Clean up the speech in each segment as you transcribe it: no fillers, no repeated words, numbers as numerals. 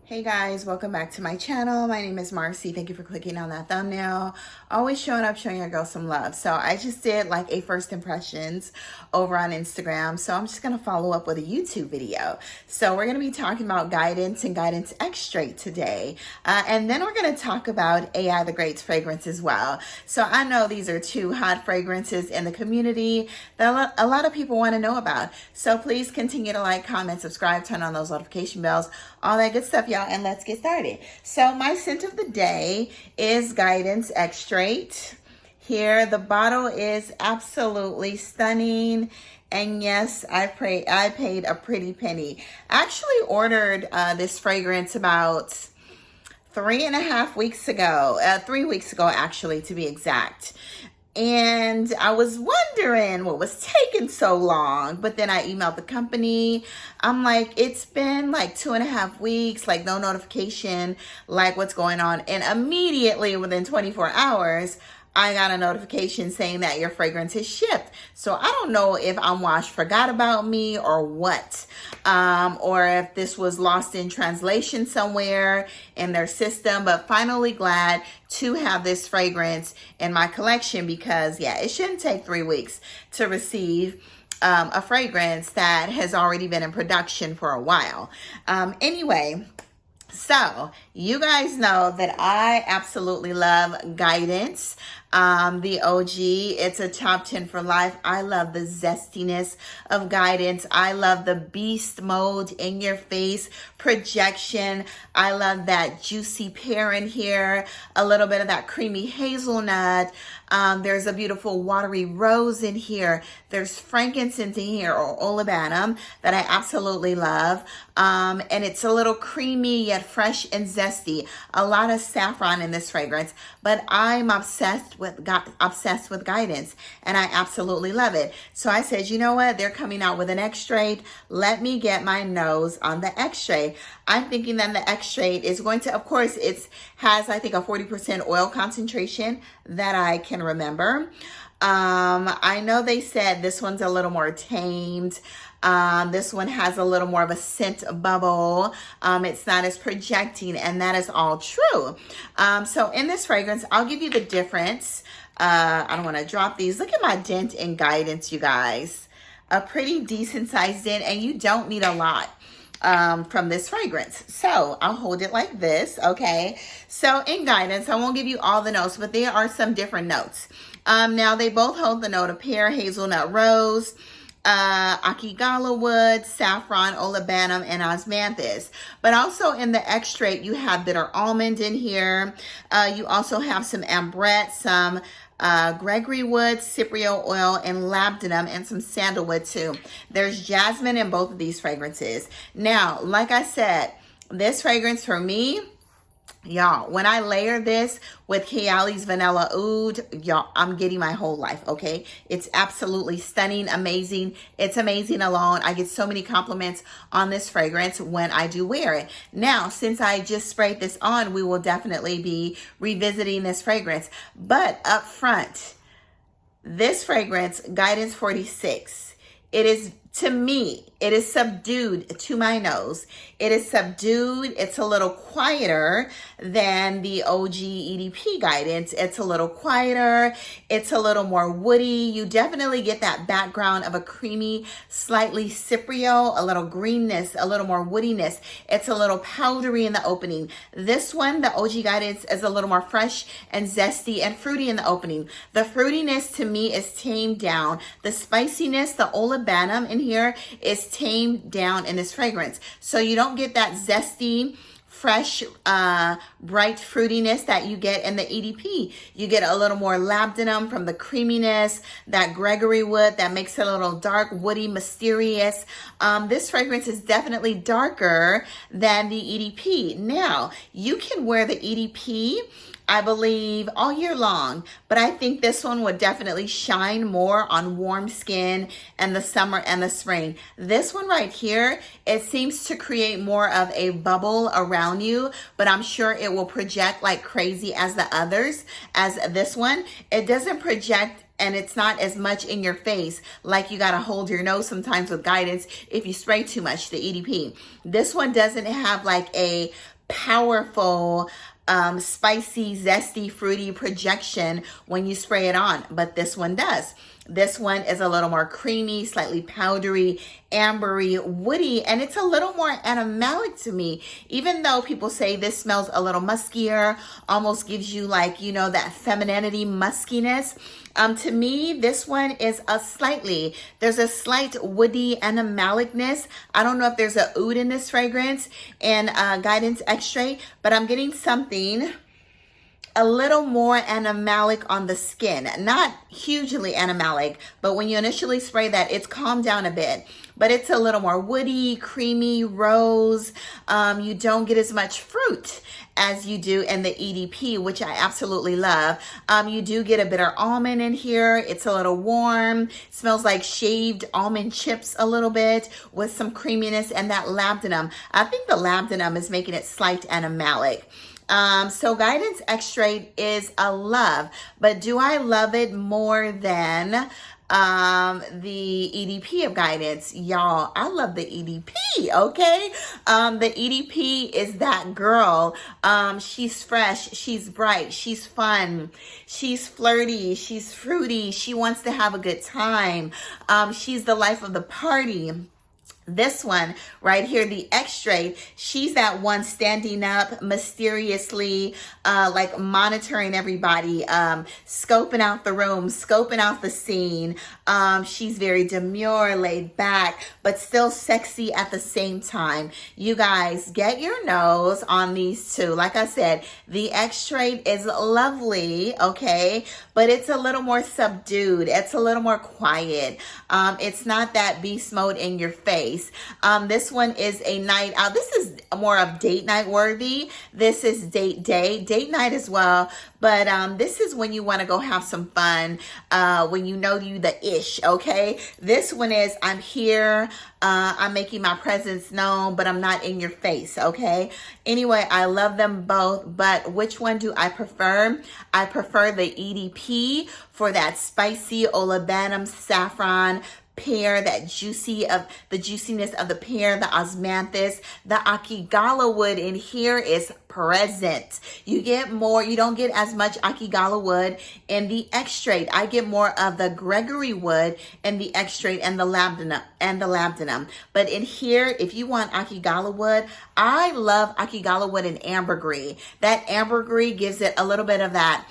Hey guys, welcome back to my channel. My name is Marcy. Thank you for clicking on that thumbnail. Always showing up, showing your girl some love. So I just did like a first impressions over on Instagram. So I'm just going to follow up with a YouTube video. So we're going to be talking about guidance and guidance extrait today. And then we're going to talk about AI the Great's fragrance as well. So I know these are two hot fragrances in the community that a lot of people want to know about. So please continue to like, comment, subscribe, turn on those notification bells, all that good stuff, y'all, and let's get started. So my scent of the day is Guidance Extrait. Here, the bottle is absolutely stunning. And yes, I paid a pretty penny. I actually ordered this fragrance about 3.5 weeks ago, 3 weeks ago, actually, to be exact. And I was wondering what was taking so long, but then I emailed the company. I'm like, it's been like 2.5 weeks, like no notification, like what's going on. And immediately within 24 hours, I got a notification saying that your fragrance is shipped. So I don't know if Amouage forgot about me or what, or if this was lost in translation somewhere in their system, but finally glad to have this fragrance in my collection because yeah, it shouldn't take 3 weeks to receive a fragrance that has already been in production for a while. Anyway, so you guys know that I absolutely love Guidance. The OG, it's a top 10 for life. I love the zestiness of Guidance. I love the beast mode in your face projection. I love that juicy pear in here, a little bit of that creamy hazelnut. There's a beautiful watery rose in here. There's frankincense in here, or olibanum, that I absolutely love. And it's a little creamy yet fresh and zesty. A lot of saffron in this fragrance, but I'm obsessed with Guidance, and I absolutely love it. So I said, you know what? They're coming out with an extrait. Let me get my nose on the extrait. I'm thinking that the extrait is going to, of course, it has, I think, a 40% oil concentration that I can remember. I know they said this one's a little more tamed. This one has a little more of a scent bubble. It's not as projecting, and that is all true. So in this fragrance, I'll give you the difference. I don't want to drop these. Look at my dent in Guidance, you guys. A pretty decent sized dent, and you don't need a lot from this fragrance. So I'll hold it like this, okay? So in Guidance, I won't give you all the notes, but there are some different notes. Now they both hold the note of pear, hazelnut, rose, akigala wood, saffron, olibanum, and osmanthus. But also in the extrait, you have bitter almond in here. You also have some ambrette, some Gregory wood, cypriol oil, and labdanum, and some sandalwood too. There's jasmine in both of these fragrances. Now, like I said, this fragrance for me, y'all, when I layer this with Kayali's Vanilla Oud, y'all, I'm getting my whole life, okay? It's absolutely stunning, amazing. It's amazing alone. I get so many compliments on this fragrance when I do wear it. Now, since I just sprayed this on, we will definitely be revisiting this fragrance. But up front, this fragrance, Guidance 46, it is, to me, it is subdued to my nose. It is subdued. It's a little quieter than the OG EDP Guidance. It's a little quieter. It's a little more woody. You definitely get that background of a creamy, slightly cypriol, a little greenness, a little more woodiness. It's a little powdery in the opening. This one, the OG Guidance, is a little more fresh and zesty and fruity in the opening. The fruitiness to me is tamed down. The spiciness, the olibanum in here is tamed down in this fragrance. So you don't get that zesty, fresh, bright fruitiness that you get in the EDP. You get a little more labdanum from the creaminess, that Gregory wood that makes it a little dark, woody, mysterious. This fragrance is definitely darker than the EDP. Now, you can wear the EDP, I believe, all year long, but I think this one would definitely shine more on warm skin and the summer and the spring. This one right here, it seems to create more of a bubble around you, but I'm sure it will project like crazy as the others. As this one, it doesn't project, and it's not as much in your face, like you gotta hold your nose sometimes with Guidance if you spray too much, the EDP. This one doesn't have like a powerful, spicy, zesty, fruity projection when you spray it on, but this one does. This one is a little more creamy, slightly powdery, ambery, woody, and it's a little more animalic to me. Even though people say this smells a little muskier, almost gives you like, you know, that femininity muskiness. To me, this one is there's a slight woody animalicness. I don't know if there's a oud in this fragrance and Guidance Extrait, but I'm getting something a little more animalic on the skin. Not hugely animalic, but when you initially spray that, it's calmed down a bit. But it's a little more woody, creamy, rose. You don't get as much fruit as you do in the EDP, which I absolutely love. You do get a bitter almond in here. It's a little warm. Smells like shaved almond chips a little bit with some creaminess and that labdanum. I think the labdanum is making it slight animalic. So Guidance Extrait is a love, but do I love it more than the EDP of Guidance? Y'all, I love the EDP, okay? The EDP is that girl. She's fresh, she's bright, she's fun, she's flirty, she's fruity, she wants to have a good time. She's the life of the party. This one right here, the Extrait, she's that one standing up mysteriously, like monitoring everybody, scoping out the room, scoping out the scene. She's very demure, laid back, but still sexy at the same time. You guys, get your nose on these two. Like I said, the Extrait is lovely, okay, but it's a little more subdued. It's a little more quiet. It's not that beast mode in your face. This one is a night out. This is more of date night worthy. This is date night as well. But this is when you want to go have some fun, when you know you the ish, okay? This one is, I'm here, I'm making my presence known, but I'm not in your face, okay? Anyway, I love them both, but which one do I prefer? I prefer the EDP for that spicy olibanum saffron pear, that juiciness of the pear, the osmanthus, the akigala wood in here is present. You get more, you don't get as much akigala wood in the Extrait. I get more of the Gregory wood in the Extrait and the labdanum. But in here, if you want akigala wood, I love akigala wood and ambergris. That ambergris gives it a little bit of that,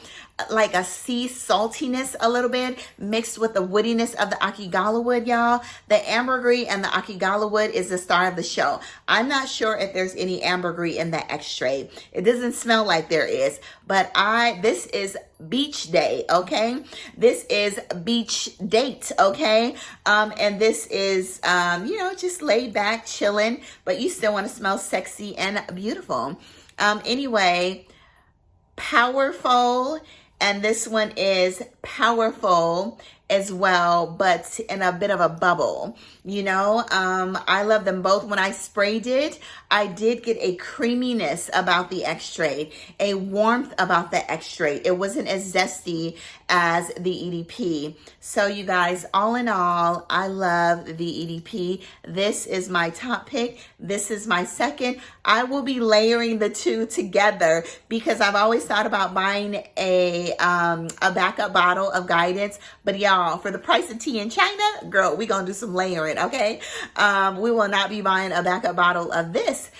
like a sea saltiness a little bit mixed with the woodiness of the akigala wood, y'all. The ambergris and the akigala wood is the star of the show. I'm not sure if there's any ambergris in the Extrait. It doesn't smell like there is, but this is beach day, okay? This is beach date, okay? And this is, you know, just laid back, chilling, but you still want to smell sexy and beautiful. Anyway, powerful. And this one is powerful as well, but in a bit of a bubble, you know. I love them both. When I sprayed it, I did get a creaminess about the Extrait, a warmth about the Extrait. It wasn't as zesty as the EDP. So you guys, all in all, I love the EDP. This is my top pick. This is my second. I will be layering the two together because I've always thought about buying a backup bottle of Guidance, but y'all, for the price of tea in China, girl, we gonna do some layering, okay? We will not be buying a backup bottle of this,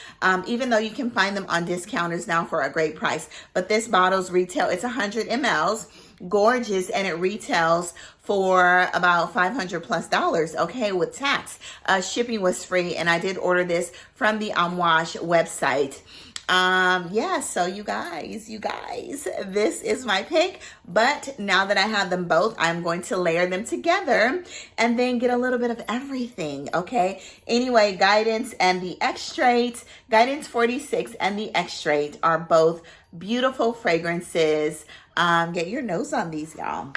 even though you can find them on discounters now for a great price. But this bottle's retail, it's 100 mLs, gorgeous, and it retails for about $500+, okay, with tax. Shipping was free, and I did order this from the Amouage website. Yeah, so you guys, this is my pick, but now that I have them both, I'm going to layer them together and then get a little bit of everything, okay? Anyway, Guidance and the Extrait, Guidance 46 and the Extrait are both beautiful fragrances. Get your nose on these, y'all.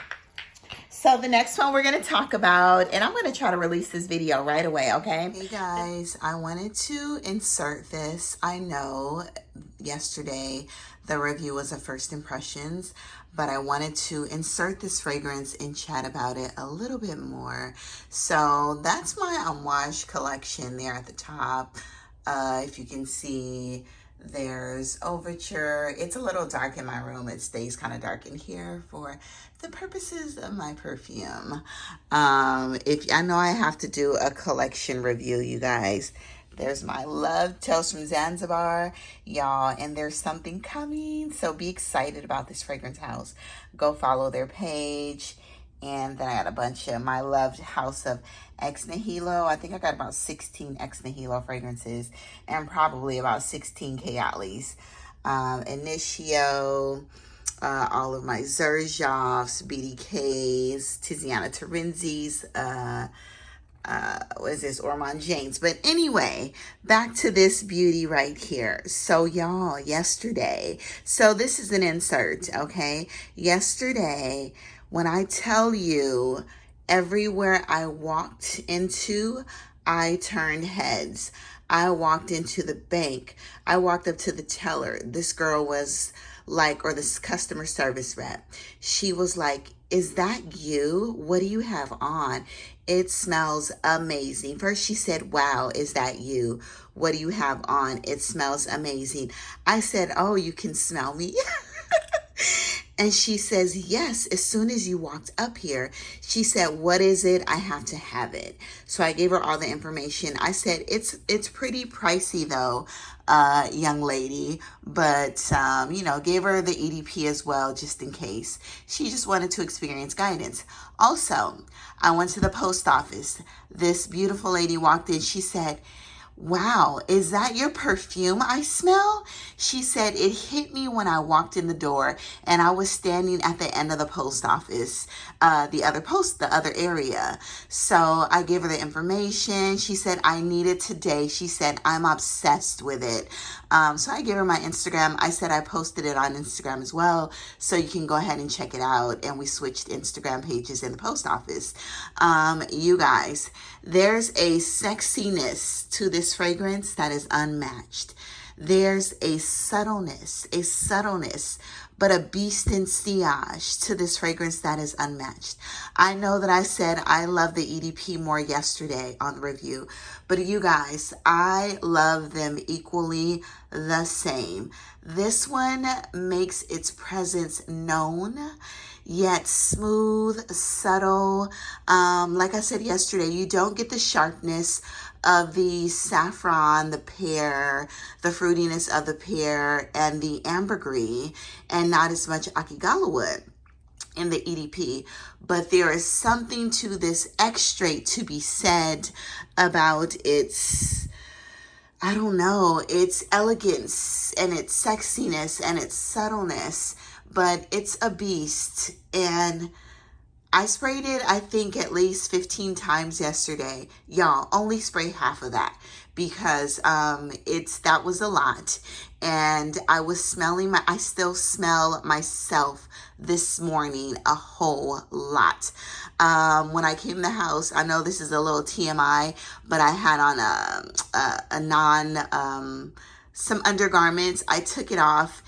So the next one we're going to talk about, and I'm going to try to release this video right away, okay? Hey guys, I wanted to insert this. I know yesterday the review was a first impressions, but I wanted to insert this fragrance and chat about it a little bit more. So that's my Amouage collection there at the top. If you can see There's Overture. It's a little dark in my room. It stays kind of dark in here for the purposes of my perfume. If I know I have to do a collection review, you guys. There's my Love Tales from Zanzibar, y'all, and there's something coming. So be excited about this fragrance house. Go follow their page. And then I got a bunch of my loved house of Ex Nihilo. I think I got about 16 Ex Nihilo fragrances and probably about 16 Kayali's. Initio, all of my Xerjoffs, BDKs, Tiziana Terenzis, what is this, Ormond James. But anyway, back to this beauty right here. So y'all, yesterday, so this is an insert, okay? Yesterday, when I tell you everywhere I walked into, I turned heads. I walked into the bank. I walked up to the teller. This girl was like, or this customer service rep, she was like, "Is that you? What do you have on? It smells amazing." First she said, "Wow, is that you? What do you have on? It smells amazing." I said, "Oh, you can smell me?" And she says, "Yes, as soon as you walked up here." She said, "What is it? I have to have it." So I gave her all the information. I said, it's pretty pricey though, young lady, but you know, gave her the EDP as well, just in case. She just wanted to experience guidance. Also, I went to the post office. This beautiful lady walked in. She said, "Wow, is that your perfume I smell?" She said, "It hit me when I walked in the door and I was standing at the end of the post office, the other area." So I gave her the information. She said, "I need it today." She said, "I'm obsessed with it." So I gave her my Instagram. I said I posted it on Instagram as well, so you can go ahead and check it out. And we switched Instagram pages in the post office. You guys, there's a sexiness to this fragrance that is unmatched. There's a subtleness, but a beast in sillage to this fragrance that is unmatched. I know that I said I love the EDP more yesterday on the review, but you guys, I love them equally the same. This one makes its presence known, yet smooth, subtle. Like I said yesterday, you don't get the sharpness of the saffron, the pear, the fruitiness of the pear, and the ambergris, and not as much akigala wood in the EDP. But there is something to this extrait to be said about its, I don't know, its elegance and its sexiness and its subtleness, but it's a beast. And I sprayed it, I think, at least 15 times yesterday. Y'all, only spray half of that because that was a lot. And I was smelling I still smell myself this morning a whole lot. When I came in the house, I know this is a little TMI, but I had on some undergarments. I took it off.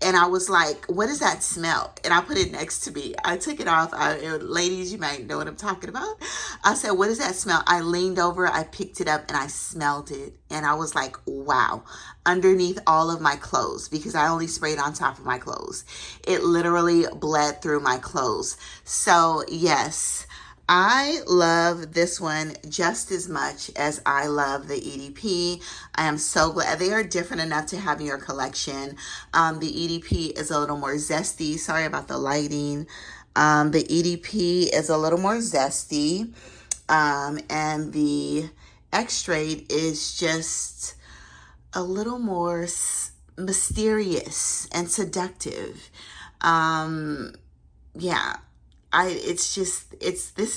And I was like, "What does that smell?" And I put it next to me. I took it off. Ladies, you might know what I'm talking about. I said, "What does that smell?" I leaned over, I picked it up, and I smelled it. And I was like, wow, underneath all of my clothes, because I only sprayed on top of my clothes. It literally bled through my clothes. So yes, I love this one just as much as I love the EDP. I am so glad they are different enough to have in your collection. The EDP is a little more zesty. Sorry about the lighting. The EDP is a little more zesty. And the extrait is just a little more mysterious and seductive. Yeah. This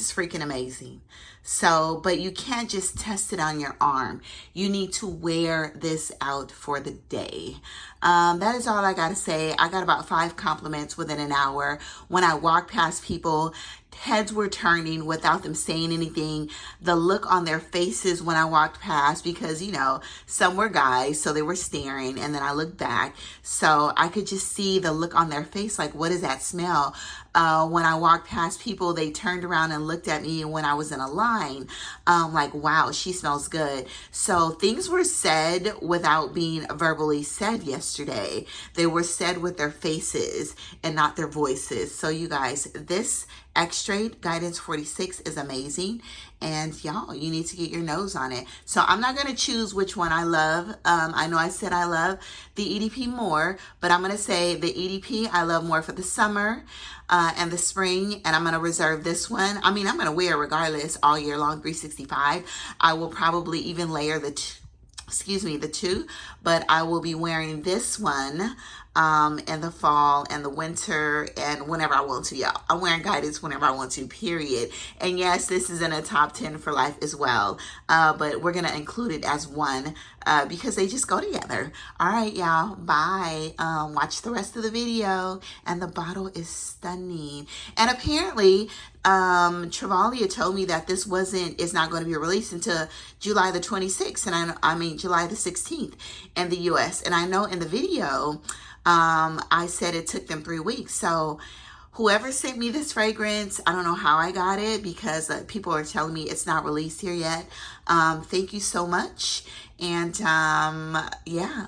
is freaking amazing. So, but you can't just test it on your arm. You need to wear this out for the day. That is all I got to say. I got about 5 compliments within an hour. When I walk past people, heads were turning without them saying anything. The look on their faces when I walked past, because, you know, some were guys, so they were staring, and then I looked back. So I could just see the look on their face, like, what is that smell? When I walked past people, they turned around and looked at me when I was in a line, like, wow, she smells good. So things were said without being verbally said yesterday. They were said with their faces and not their voices. So you guys, this extrait Guidance 46 is amazing, and y'all, you need to get your nose on it. So I'm not going to choose which one I love. I know I said I love the EDP more, but I'm going to say the EDP I love more for the summer and the spring, and I'm going to reserve this one. I mean, I'm going to wear it regardless all year long, 365. I will probably even layer the two, but I will be wearing this one in the fall and the winter and whenever I want to, y'all. I'm wearing Guidance whenever I want to, period. And yes, this is in a top 10 for life as well, but we're gonna include it as one because they just go together. All right, y'all, bye. Watch the rest of the video, and the bottle is stunning. And apparently Travalia told me that this is not going to be released until July the 26th, and I mean July the 16th in the US. And I know in the video I said it took them 3 weeks. So whoever sent me this fragrance, I don't know how I got it, because people are telling me it's not released here yet. Thank you so much. And yeah,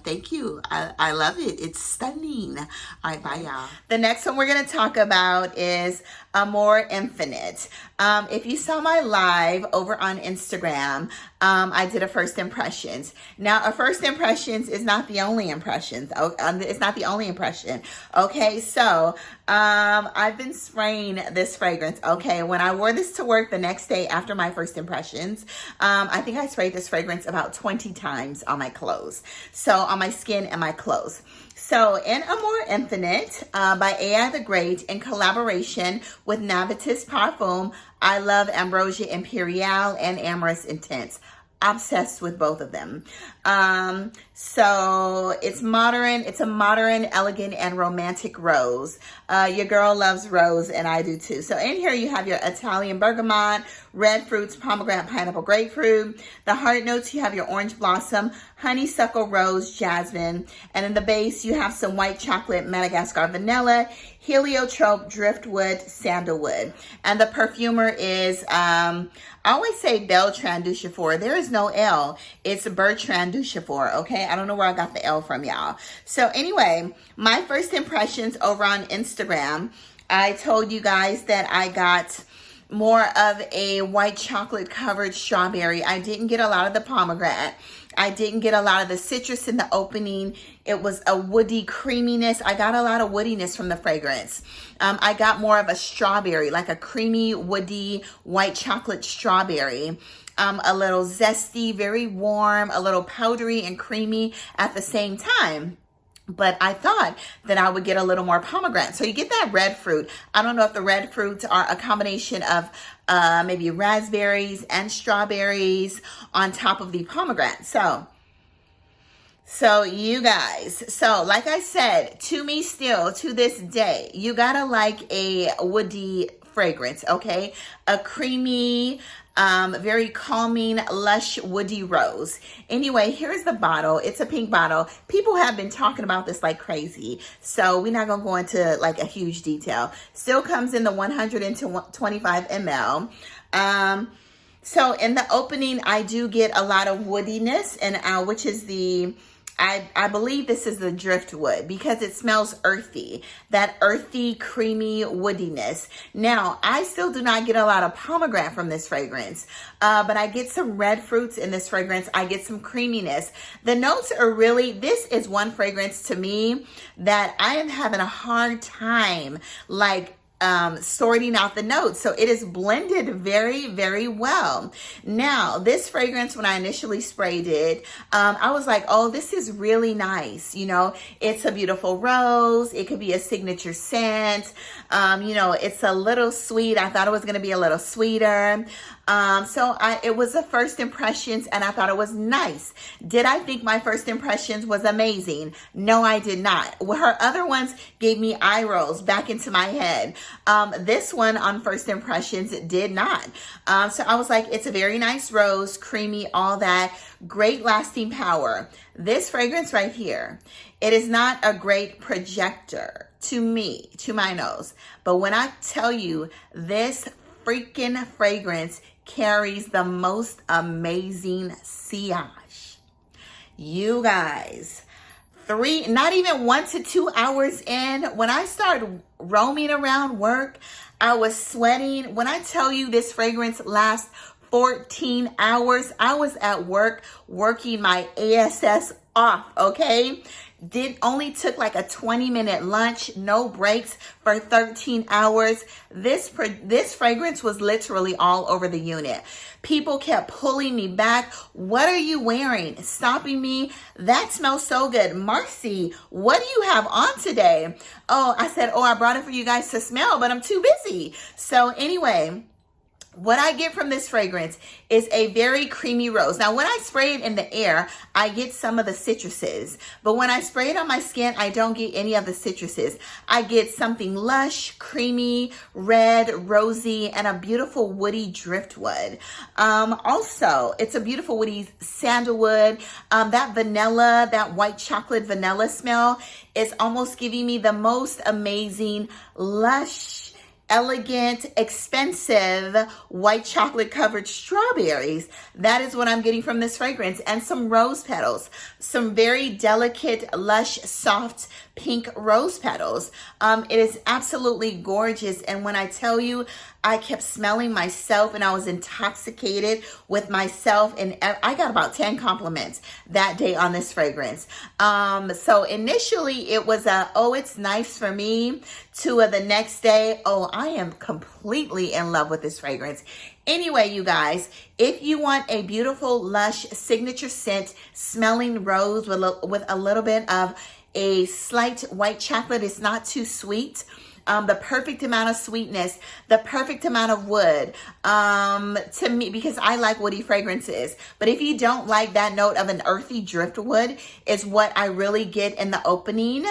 thank you. I love it. It's stunning. All right, bye, y'all. The next one we're going to talk about is Amour Infinite. If you saw my live over on Instagram, I did a first impressions. Now, a first impressions is not the only impressions. It's not the only impression. Okay, so I've been spraying this fragrance. Okay, when I wore this to work the next day after my first impressions, I think I sprayed this fragrance about 20 times on my clothes. So on my skin and my clothes. So in Amour Infinite by AI the Great, in collaboration with Navitus Parfum, I love Ambrosia Imperial and Amorous Intense. Obsessed with both of them. So it's modern. It's a modern, elegant, and romantic rose. Your girl loves rose, and I do too. So in here you have your Italian bergamot, red fruits, pomegranate, pineapple, grapefruit. The heart notes, you have your orange blossom, honeysuckle, rose, jasmine. And in the base, you have some white chocolate, Madagascar vanilla, heliotrope, driftwood, sandalwood. And the perfumer is, I always say Bertrand Duchefort. There is no L. It's Bertrand Duchefort, okay? I don't know where I got the L from, y'all. So anyway, my first impressions over on Instagram, I told you guys that I got more of a white chocolate covered strawberry. I didn't get a lot of the pomegranate. I didn't get a lot of the citrus in the opening. It was a woody creaminess. I got a lot of woodiness from the fragrance. I got more of a strawberry, like a creamy, woody, white chocolate strawberry. A little zesty, very warm, a little powdery and creamy at the same time. But I thought that I would get a little more pomegranate. So you get that red fruit. I don't know if the red fruits are a combination of maybe raspberries and strawberries on top of the pomegranate. So you guys, so like I said, to me still, to this day, you gotta like a woody fragrance, okay? A creamy, very calming, lush, woody rose. Anyway, here's the bottle. It's a pink bottle. People have been talking about this like crazy, so we're not gonna go into like a huge detail. Still comes in the 125 ml. So in the opening, I do get a lot of woodiness, and which is the, I believe this is the driftwood, because it smells earthy, that earthy, creamy woodiness. Now, I still do not get a lot of pomegranate from this fragrance, but I get some red fruits in this fragrance. I get some creaminess. The notes are really, this is one fragrance to me that I am having a hard time like sorting out the notes. So it is blended very, very well. Now, this fragrance, when I initially sprayed it, I was like, oh, this is really nice. You know, it's a beautiful rose. It could be a signature scent. You know, it's a little sweet. I thought it was going to be a little sweeter. It was the first impressions, and I thought it was nice. Did I think my first impressions was amazing? No, I did not. Her other ones gave me eye rolls back into my head. This one on first impressions did not. So I was like, it's a very nice rose, creamy, all that. Great lasting power. This fragrance right here, it is not a great projector to me, to my nose. But when I tell you, this freaking fragrance carries the most amazing sillage. You guys, not even 1 to 2 hours in, when I started roaming around work, I was sweating. When I tell you this fragrance lasts 14 hours, I was at work working my ASS off, okay? Only took like a 20-minute lunch, no breaks for 13 hours. This fragrance was literally all over the unit. People kept pulling me back. What are you wearing? Stopping me. That smells so good. Marcy, what do you have on today? Oh, I said, I brought it for you guys to smell, but I'm too busy. So anyway, what I get from this fragrance is a very creamy rose. Now, when I spray it in the air, I get some of the citruses. But when I spray it on my skin, I don't get any of the citruses. I get something lush, creamy, red, rosy, and a beautiful woody driftwood. Also, it's a beautiful woody sandalwood. That vanilla, that white chocolate vanilla smell is almost giving me the most amazing, lush, elegant, expensive white chocolate covered strawberries. That is what I'm getting from this fragrance. And some rose petals, some very delicate, lush, soft pink rose petals. It is absolutely gorgeous. And when I tell you, I kept smelling myself and I was intoxicated with myself, and I got about 10 compliments that day on this fragrance. So initially it was it's nice for me, to the next day, I am completely in love with this fragrance. Anyway, you guys, if you want a beautiful, lush, signature scent smelling rose with a little bit of a slight white chocolate, it's not too sweet. The perfect amount of sweetness, the perfect amount of wood, to me, because I like woody fragrances. But if you don't like that note of an earthy driftwood, is what I really get in the opening.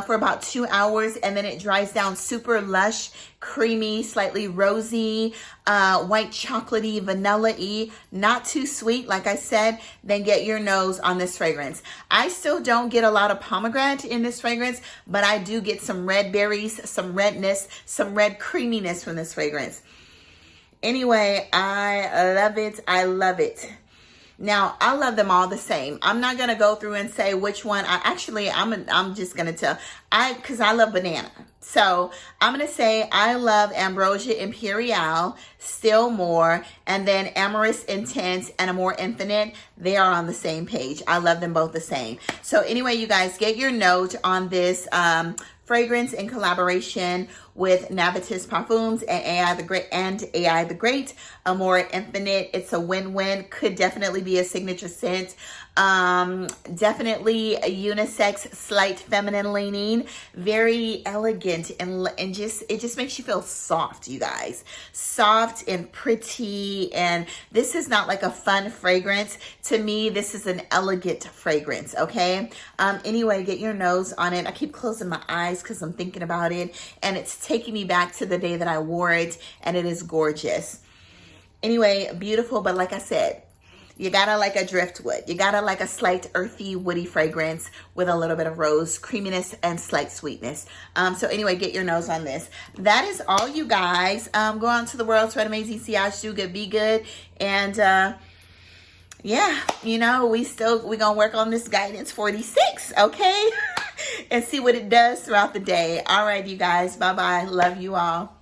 For about 2 hours, and then it dries down super lush, creamy, slightly rosy, white chocolatey, vanilla-y, not too sweet, like I said, then get your nose on this fragrance. I still don't get a lot of pomegranate in this fragrance, but I do get some red berries, some redness, some red creaminess from this fragrance. Anyway, I love it. I love it. Now, I love them all the same. I'm not going to go through and say which one. I'm just going to tell. Because I love banana. So, I'm going to say I love Ambrosia Imperial, Still More, and then Amorous Intense and Amour Infinite. They are on the same page. I love them both the same. So, anyway, you guys, get your note on this fragrance in collaboration with Navitus Parfums and AI the Great, Amour Infinite. It's a win-win. Could definitely be a signature scent. Definitely a unisex, slight feminine leaning, very elegant, and it just makes you feel soft, you guys. Soft and pretty, and this is not like a fun fragrance. To me, this is an elegant fragrance, okay? Anyway, get your nose on it. I keep closing my eyes because I'm thinking about it, and it's taking me back to the day that I wore it, and it is gorgeous. Anyway, beautiful, but like I said, you gotta like a driftwood. You gotta like a slight earthy, woody fragrance with a little bit of rose creaminess and slight sweetness. So anyway, get your nose on this. That is all, you guys. Go out into the world, spread amazing sillage, do good, be good, and yeah, we gonna work on this guidance 46, okay? And see what it does throughout the day. All right, you guys. Bye bye. Love you all.